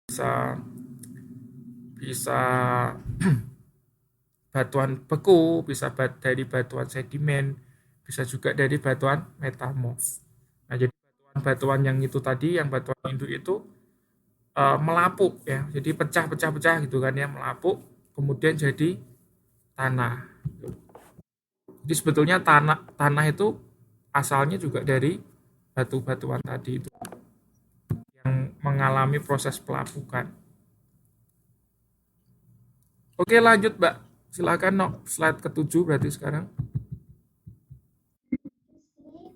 bisa bisa batuan beku, bisa dari batuan sedimen, bisa juga dari batuan metamorf. Nah, jadi batuan-batuan yang itu tadi, yang batuan induk itu melapuk ya, jadi pecah-pecah-pecah gitu kan ya, melapuk, kemudian jadi tanah. Jadi sebetulnya tanah tanah itu asalnya juga dari batu-batuan tadi itu yang mengalami proses pelapukan. Oke lanjut Mbak, silakan no. Slide ketujuh berarti sekarang.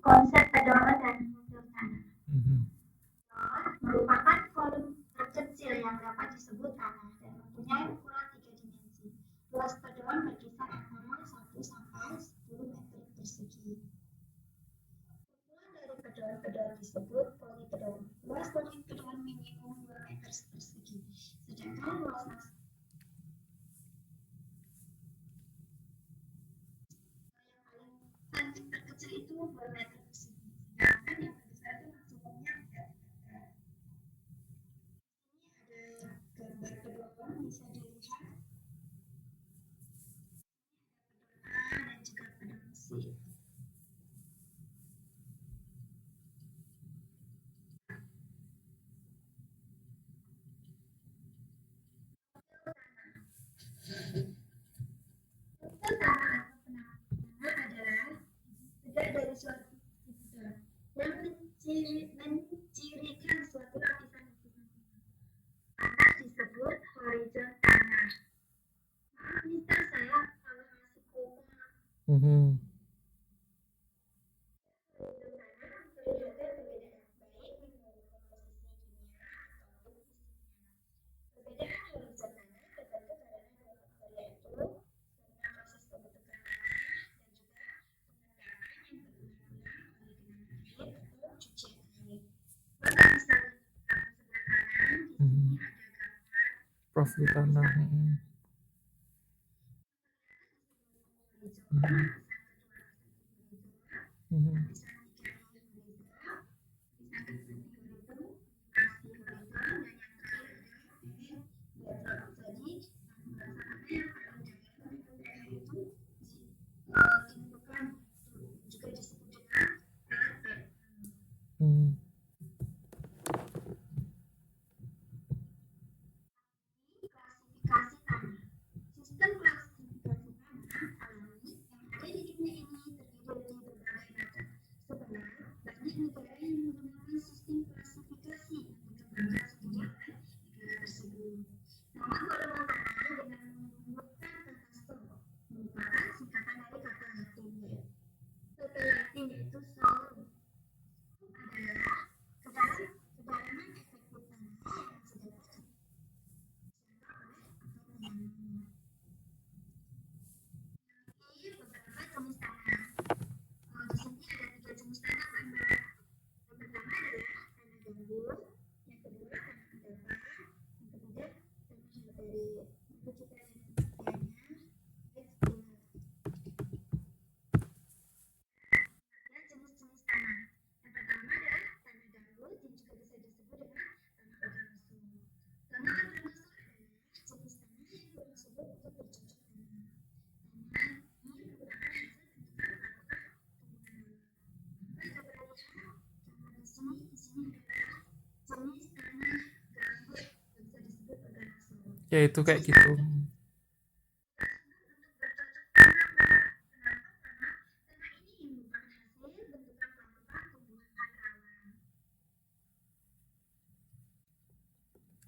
Konsep pedoman dan hasil tanah. Mhm. Merupakan volume terkecil yang dapat disebut tanah dan mempunyai ukuran 3 dimensi. Luas pedoman berkisar antara 1 sampai 10 meter persegi. Ukuran dari pedoman-pedoman disebut polipedon. Luas polipedon minimum 2 meter persegi. Sedangkan luas yang paling terkecil itu 2 meter persegi. Sedangkan yang terbesar itu maksimumnya 4 meter. Ini ada gambar pedoman bisa dilihat A dan juga pedoman C. Struktur tanah atau penampungan adalah tegak dari suatu struktur yang mencirikan suatu lapisan tanah disebut horizon tanah. Maaf Mister, saya kalau masih koma. Mhm. Horizon tanah memperlihatkan perbedaan baik menurut komposisi kimia ataupun fisiknya. Perbedaan horizon tanah tergantung karena dua faktor yaitu karena proses pembentukan tanah dan juga pengendapan yang berulang-ulang oleh genangan air atau cucian air. Bapak bisa lihat sebelah kanan, di sini ada gambar Profil tanah. horizon. Mhm. Mhm. Mhm. Klasifikasi tanah. Sistem klasifikasi tanah alami yang ada di dunia ini terdiri dari berbagai macam. Sebab banyak negara yang menggunakan sistem klasifikasi yang dikembangkan sendiri oleh negara tersebut. Nama golongan tanah dengan menyebutkan kata stone merupakan singkatan dari kata latin yaitu sol adalah kedalaman efektif tanah yang sedapat beberapa jenis tanah. Di sini ada 3 jenis tanah, Mbak. Yang pertama adalah tanah gambut, yang kedua tanah endapan, yang ketiga tanah dari perbukitan dan pengertiannya. Ada jenis-jenis tanah. Yang pertama adalah tanah gambut yang juga bisa disebut dengan tanah organosum. Tanah organosum adalah jenis tanah yang belum disebut untuk bercocok tanam. Tanah ini merupakan hasil bentukan pelapukan tumbuhan bawah. Bapak coba lihat gambar di sini adalah jenis tanah gambut yang bisa disebut organosum. Ya itu kayak gitu.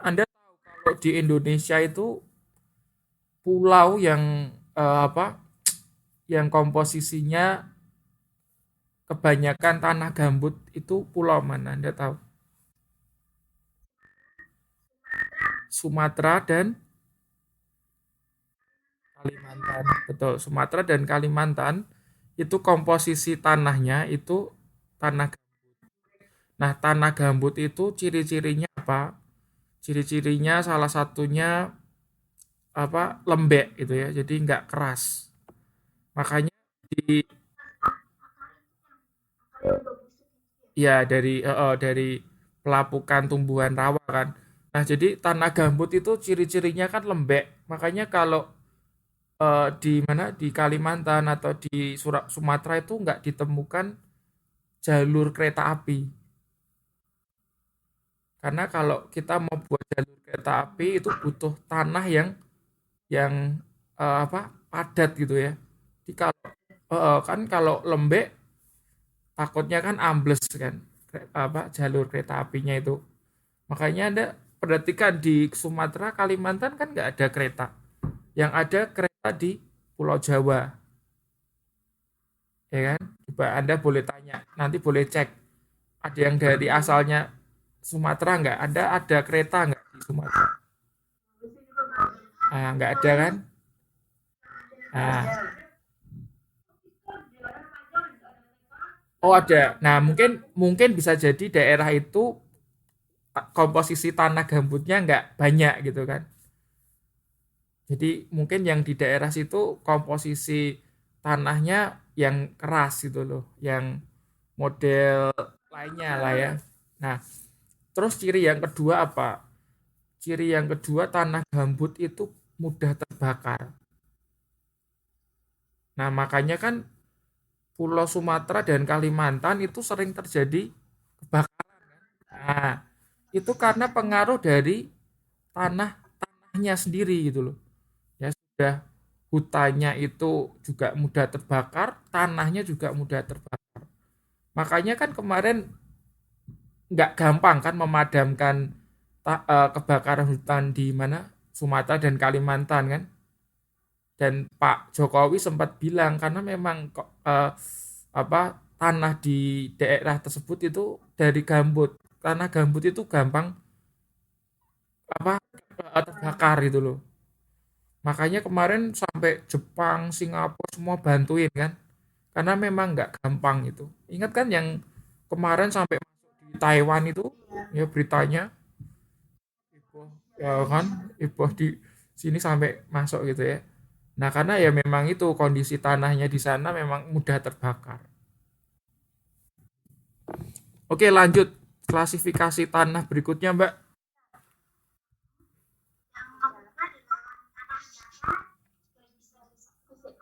Anda tahu kalau di Indonesia itu pulau yang apa? Yang komposisinya kebanyakan tanah gambut itu pulau mana? Anda tahu? Sumatera dan Kalimantan. Betul, Sumatera dan Kalimantan itu komposisi tanahnya itu tanah. Nah, tanah gambut itu ciri-cirinya apa? Ciri-cirinya salah satunya apa? Lembek gitu ya. Jadi nggak keras. Makanya di ya dari pelapukan tumbuhan rawa kan. Nah, jadi tanah gambut itu ciri-cirinya kan lembek. Makanya kalau di mana di Kalimantan atau di Sumatera itu nggak ditemukan jalur kereta api. Karena kalau kita mau buat jalur kereta api itu butuh tanah yang apa padat gitu ya. Jadi kalau kan kalau lembek takutnya kan ambles kan apa jalur kereta apinya itu. Makanya Anda perhatikan di Sumatera, Kalimantan kan nggak ada kereta. Yang ada kereta di Pulau Jawa, ya kan? Coba Anda boleh tanya, nanti boleh cek. Ada yang dari asalnya Sumatera nggak? Ada kereta nggak di Sumatera? Ah, nggak ada kan? Ah, oh ada. Nah mungkin mungkin bisa jadi daerah itu komposisi tanah gambutnya nggak banyak gitu kan. Jadi mungkin yang di daerah situ komposisi tanahnya yang keras gitu loh, yang model lainnya lah ya. Nah, terus ciri yang kedua apa? Ciri yang kedua tanah gambut itu mudah terbakar. Nah, makanya kan Pulau Sumatera dan Kalimantan itu sering terjadi kebakaran. Nah, itu karena pengaruh dari tanahnya sendiri gitu loh. Ya sudah hutannya itu juga mudah terbakar, tanahnya juga mudah terbakar. Makanya kan kemarin nggak gampang kan memadamkan kebakaran hutan di mana Sumatera dan Kalimantan kan. Dan Pak Jokowi sempat bilang karena memang apa tanah di daerah tersebut itu dari gambut. Tanah gambut itu gampang apa terbakar itu loh. Makanya kemarin sampai Jepang, Singapura semua bantuin kan. Karena memang nggak gampang itu. Ingat kan yang kemarin sampai masuk di Taiwan itu, ya beritanya, heboh, ya kan, heboh di sini sampai masuk gitu ya. Nah karena ya memang itu kondisi tanahnya di sana memang mudah terbakar. Oke lanjut, klasifikasi tanah berikutnya Mbak. Yang pertama adalah tanah datar yang bisa disebut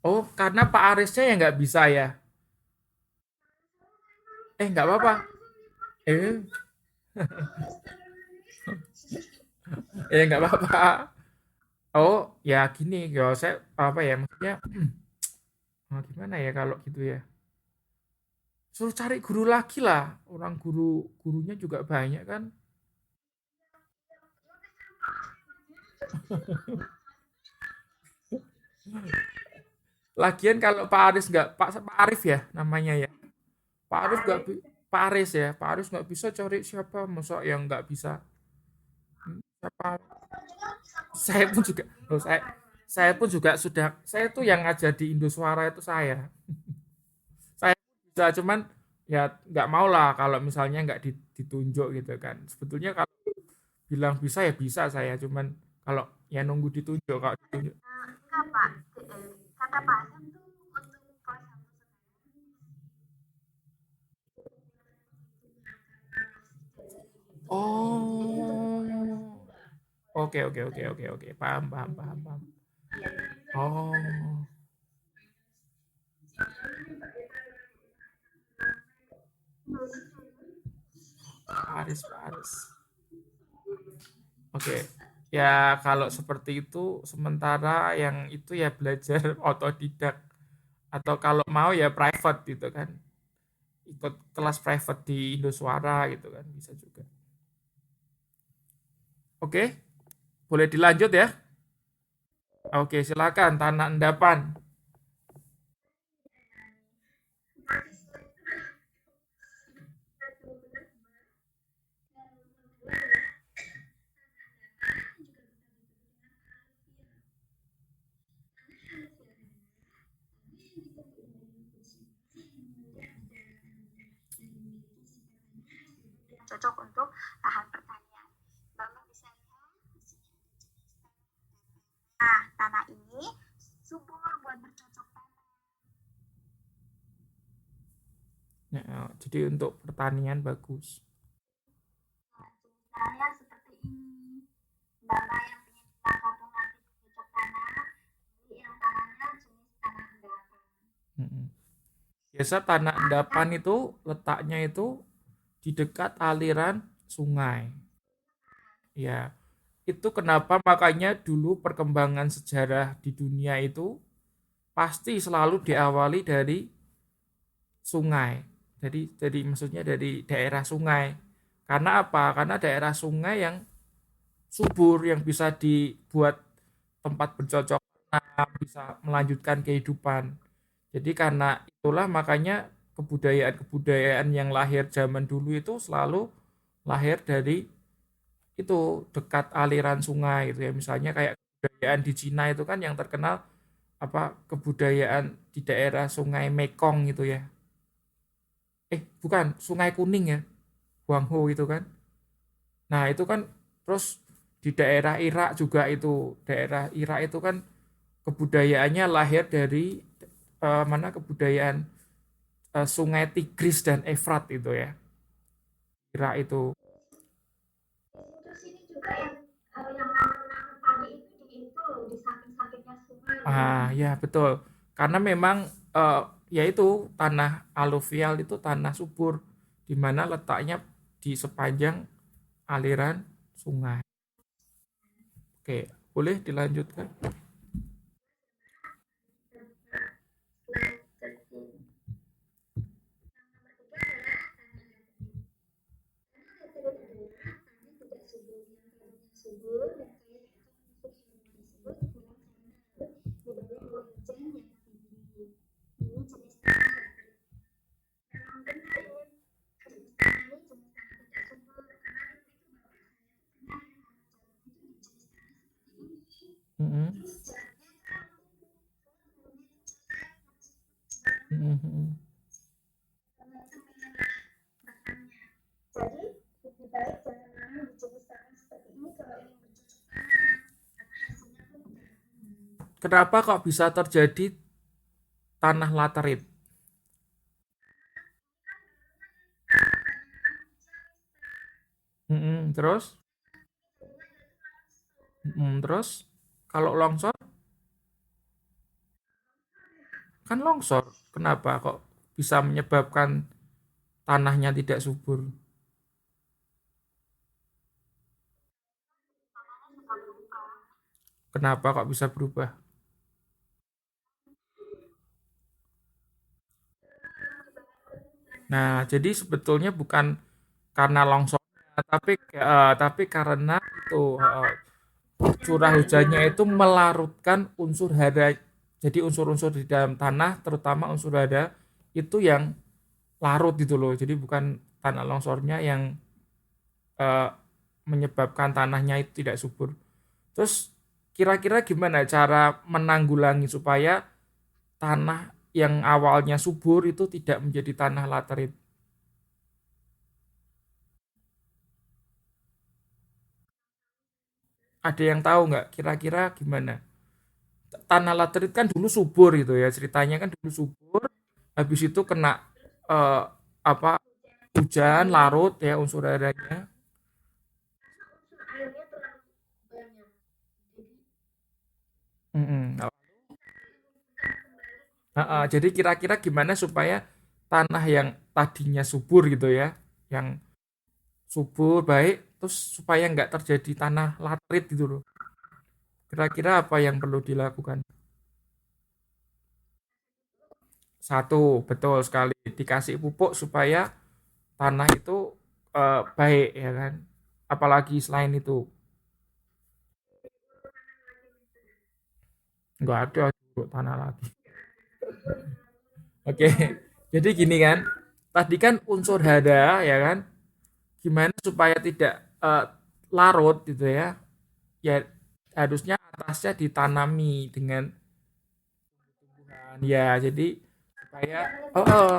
Oh karena Pak Arisnya ya nggak bisa ya. Nggak apa-apa. Eh, nggak apa-apa. Oh ya gini, ya saya apa ya maksudnya, gimana ya kalau gitu ya. Suruh cari guru lagi lah. Orang gurunya juga banyak kan. Lagian kalau Pak Aris nggak Pak Arif ya namanya ya. Pak Arif nggak Pak Aris ya. Pak Aris nggak bisa cari siapa masa yang nggak bisa. Siapa? Saya pun juga. Oh, saya pun juga sudah. Saya tuh yang ngajar di Indoswara itu saya. Saya bisa cuman ya nggak mau lah kalau misalnya nggak ditunjuk gitu kan. Sebetulnya kalau bilang bisa ya bisa saya cuman kalau ya nunggu ditunjuk kalau ditunjuk. enggak Pak, kata Pak Sam tuh untuk kelas 1 Oh. Oke, oke, oke, oke, oke. Paham, paham, paham, paham. Oh, Paris, Paris. Oke. Ya, kalau seperti itu sementara yang itu ya belajar otodidak atau kalau mau ya private gitu kan. Ikut kelas private di Indoswara gitu kan bisa juga. Oke, boleh dilanjut ya? Oke, silakan tanah endapan. cocok untuk lahan pertanian. Bapak bisa lihat di sini ada jenis tanah. Nah, tanah ini subur buat bercocok tanam. Nah, jadi untuk pertanian bagus. Nah, jenis tanahnya seperti ini. Bapak yang ingin kampung nanti bercocok tanam, beli yang tanahnya jenis tanah endapan. Mm-mm. Biasa tanah endapan itu letaknya itu di dekat aliran sungai. Ya, itu kenapa makanya dulu perkembangan sejarah di dunia itu pasti selalu diawali dari sungai. Jadi maksudnya dari daerah sungai. Karena apa? Karena daerah sungai yang subur yang bisa dibuat tempat bercocok tanam, bisa melanjutkan kehidupan. Jadi karena itulah makanya kebudayaan-kebudayaan yang lahir zaman dulu itu selalu lahir dari itu dekat aliran sungai gitu ya. Misalnya kayak kebudayaan di Cina itu kan yang terkenal apa kebudayaan di daerah Sungai Mekong gitu ya. Bukan, Sungai Kuning ya. Guangzhou itu kan. Nah, itu kan terus di daerah Irak juga itu. Daerah Irak itu kan kebudayaannya lahir dari mana kebudayaan Sungai Tigris dan Efrat itu ya. Irak itu. Terus ini juga yang nanam padi itu di samping-sampingnya sungai. Ya betul. Karena memang yaitu tanah aluvial itu tanah subur di mana letaknya di sepanjang aliran sungai. Oke, boleh dilanjutkan? Mm-mm. Mm-mm. Jadi lebih baik jangan nanam di jenis tanah seperti ini kalau ingin bercocok tanam karena hasilnya pun tidak. Kenapa kok bisa terjadi tanah laterit? Terus? Terus kalau longsor kan longsor. Kenapa kok bisa menyebabkan tanahnya tidak subur? Kenapa kok bisa berubah? Nah, jadi sebetulnya bukan karena longsornya, tapi karena itu curah hujannya itu melarutkan unsur hara. Jadi unsur-unsur di dalam tanah, terutama unsur hara itu yang larut gitu loh. Jadi bukan tanah longsornya yang eh, menyebabkan tanahnya itu tidak subur. Terus kira-kira gimana cara menanggulangi supaya tanah yang awalnya subur itu tidak menjadi tanah laterit? Ada yang tahu nggak kira-kira gimana? Tanah laterit kan dulu subur gitu ya, ceritanya kan dulu subur, habis itu kena eh, apa hujan larut ya unsur haranya. Airnya terlalu banyak. Jadi Mm-mm. Jadi kira-kira gimana supaya tanah yang tadinya subur gitu ya, yang subur baik, terus supaya nggak terjadi tanah laterit gitu loh. Kira-kira apa yang perlu dilakukan? Satu, betul sekali dikasih pupuk supaya tanah itu baik ya kan. Apalagi selain itu nggak ada pupuk tanah lagi. Oke, jadi gini kan, tadi kan unsur hara ya kan, gimana supaya tidak larut gitu ya, ya harusnya atasnya ditanami dengan ya jadi supaya oh, oh.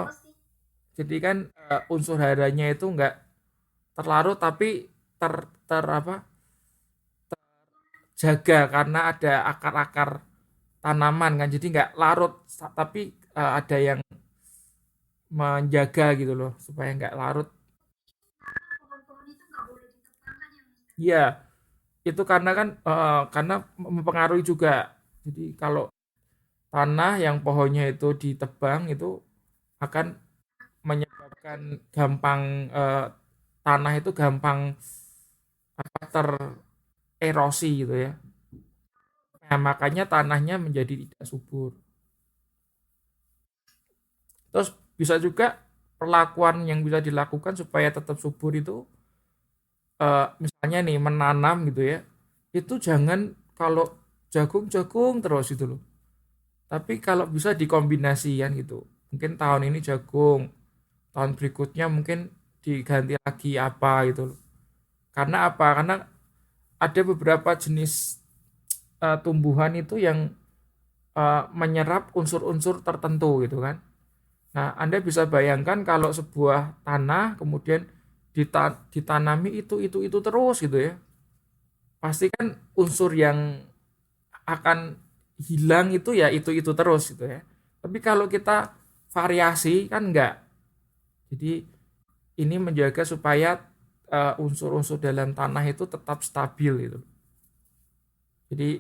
Jadi kan unsur haranya itu terlarut tapi ter, ter apa jaga karena ada akar-akar tanaman kan, jadi nggak larut tapi ada yang menjaga gitu loh supaya nggak larut. Pohon-pohon itu nggak boleh ditebang kan ya Mister? Iya, itu karena kan karena mempengaruhi juga. Jadi kalau tanah yang pohonnya itu ditebang itu akan menyebabkan gampang tanah itu gampang tererosi gitu ya. Nah, makanya tanahnya menjadi tidak subur. Terus bisa juga perlakuan yang bisa dilakukan supaya tetap subur itu misalnya nih menanam gitu ya. Itu jangan kalau jagung-jagung terus itu loh. Tapi kalau bisa dikombinasikan gitu. Mungkin tahun ini jagung, tahun berikutnya mungkin diganti lagi apa gitu loh. Karena apa? Karena ada beberapa jenis tumbuhan itu yang menyerap unsur-unsur tertentu gitu kan. Nah, Anda bisa bayangkan kalau sebuah tanah kemudian ditanami itu terus gitu ya. Pasti kan unsur yang akan hilang itu terus gitu ya. Tapi kalau kita variasi kan enggak. Jadi ini menjaga supaya unsur-unsur dalam tanah itu tetap stabil gitu. Jadi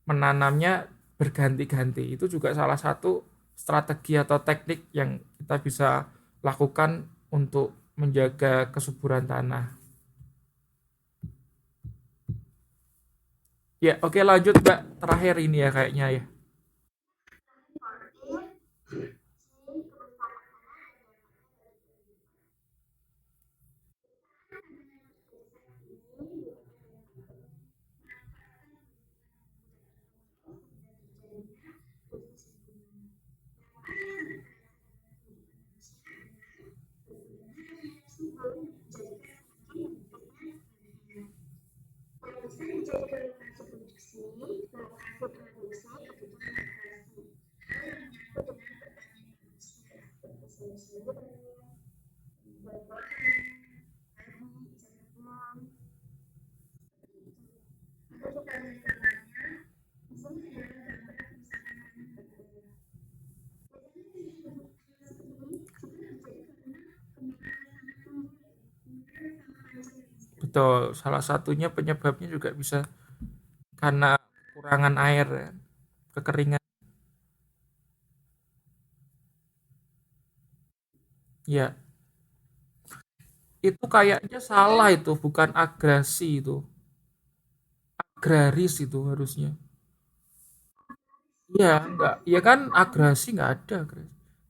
menanamnya berganti-ganti. Itu juga salah satu strategi atau teknik yang kita bisa lakukan untuk menjaga kesuburan tanah. Ya, oke lanjut Mbak. Terakhir ini ya kayaknya ya. Bisa dijadikan lokasi produksi, lokasi produksi kebutuhan migrasi. Hal yang menyangkut dengan pertanian manusia, seperti sayur-sayuran, buah-buahan, padi, jagung, untuk kita lihat gambarnya, di sini adalah gambar misalkan tanam berbeda. Biasanya seperti ini juga terjadi karena pembakaran sangat tinggi, pembakaran sangat panjang. Betul, salah satunya penyebabnya juga bisa karena kekurangan air ya, kekeringan. Ya, itu kayaknya salah itu, bukan agresi itu. Agraris itu harusnya. Iya, enggak. Ya kan agresi enggak ada.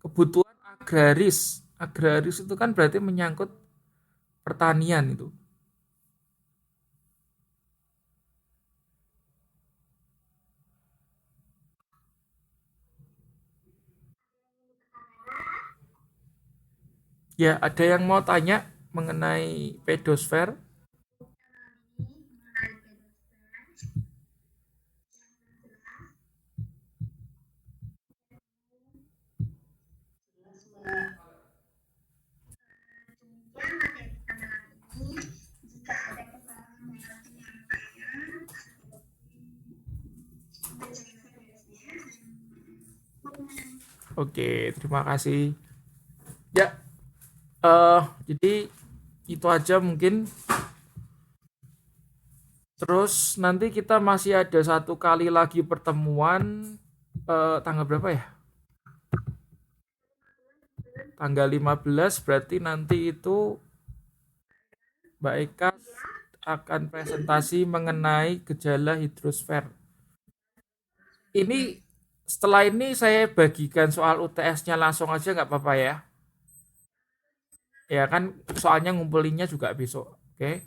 Kebutuhan agraris. Agraris itu kan berarti menyangkut pertanian itu. Ya, ada yang mau tanya mengenai pedosfer? Oke, terima kasih. Ya, jadi itu aja mungkin. Terus nanti kita masih ada satu kali lagi pertemuan tanggal berapa ya? Tanggal 15 berarti nanti itu Mbak Eka akan presentasi mengenai gejala hidrosfer. Ini setelah ini saya bagikan soal UTS-nya langsung aja nggak apa-apa ya? Ya kan soalnya ngumpulinnya juga besok. Oke?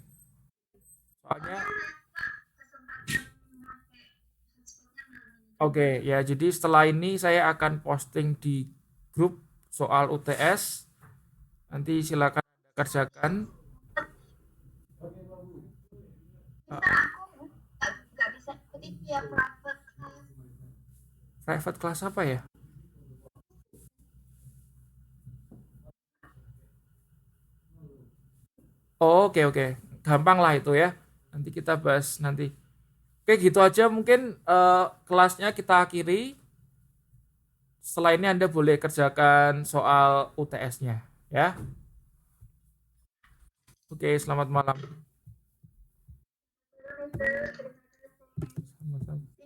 Soalnya oke ya jadi setelah ini saya akan posting di grup soal UTS. Nanti silakan Anda kerjakan. Mister, aku nggak bisa ikutin via private class. Private kelas apa ya? Oh, oke oke. Gampang lah itu ya. Nanti kita bahas nanti. Oke, gitu aja mungkin kelasnya kita akhiri. Setelah ini Anda boleh kerjakan soal UTS-nya ya. Oke, selamat malam. Terima kasih. Sama-sama.